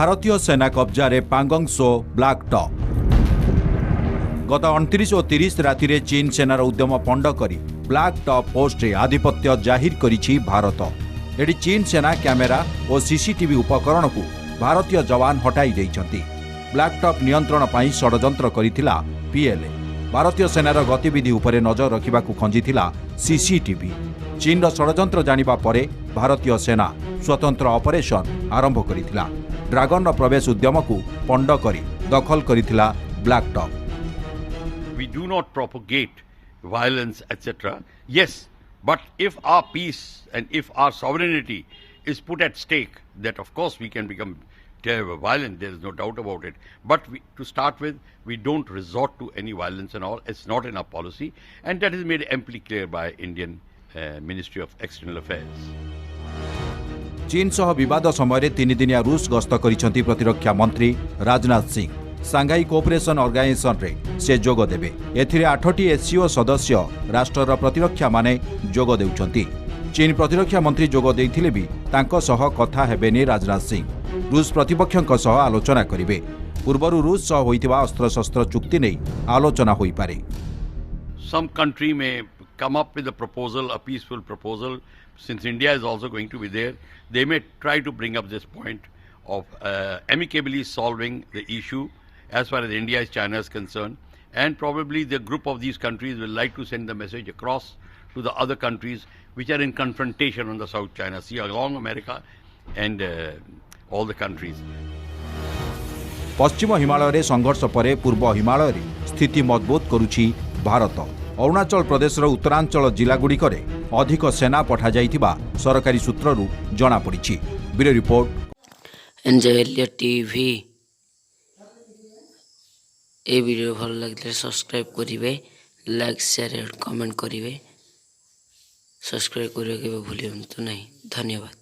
भारतीय सेना कब्जारे Pangong so black top. गत 29 और 30 राति रे चीन सेनार उद्यम पंड करी ब्लैक टॉप पोस्ट रे आधिपत्य जाहिर करिछि भारत। एडी चीन सेना कैमेरा और सीसीटीवी उपकरण को भारतीय जवान हटाई देइछंती। ब्लैक टॉप नियंत्रण पाई षडयंत्र करिथिला पीएलए। भारतीय सेनार गतिविधि उपरे नजर रखिबाकू खंजिथिला सीसीटीवी। चीन षडयंत्र जानिबा परे भारतीय सेना स्वतंत्र ऑपरेशन आरंभ करिथिला। ड्रैगन प्रवेश उद्यम को पंड करी दखल करिथिला black top. We do not propagate violence, etc. Yes, but if our peace and if our sovereignty is put at stake, that of course we can become violent. There is no doubt about it. But to start with, we don't resort to any violence and all. It's not in our policy, and that is made amply clear by Indian Ministry of External Affairs. चीन सह विवाद समय 3 दिनिया रूस गस्त करिसेंती प्रतिरक्षा मंत्री Rajnath Singh. Shanghai cooperation organisation रे से जोग देबे। एथिरे 8टी एससीओ सदस्य राष्ट्रर प्रतिरक्षा माने जोग देउछंती। चीन प्रतिरक्षा मंत्री जोग देइथिले भी तांको सह कथा हेबेनी राजनाथ सिंह। रूस प्रतिपक्षक सह आलोचना करिवे। पूर्वरु रूस सह होइतिबा अस्त्र शस्त्र चुक्ति नै आलोचना होई पारे। Some country may come up with a proposal, a peaceful proposal. Since India is also going to be there, they may try to bring up this point of amicably solving the issue as far as India is China is concerned, and probably the group of these countries will like to send the message across to the other countries which are in confrontation on the South China Sea, along America and all the countries. पश्चिम हिमालय रे संघर्ष परे पूर्व हिमालय रे स्थिति मजबूत करुछि भारत। अरुणाचल प्रदेशर उत्तरांचल जिलागुड़िक अधिक सेना पठा जाइथिबा सरकारी सूत्ररू जना पड़िछि। ब्यूरो रिपोर्ट एनजेलिया टीवी। ए वीडियो भल लगे सब्सक्राइब करिवे, लाइक शेयर और कमेंट करिवे। सब्सक्राइब करिवे के भूलियंतु नहीं। धन्यवाद।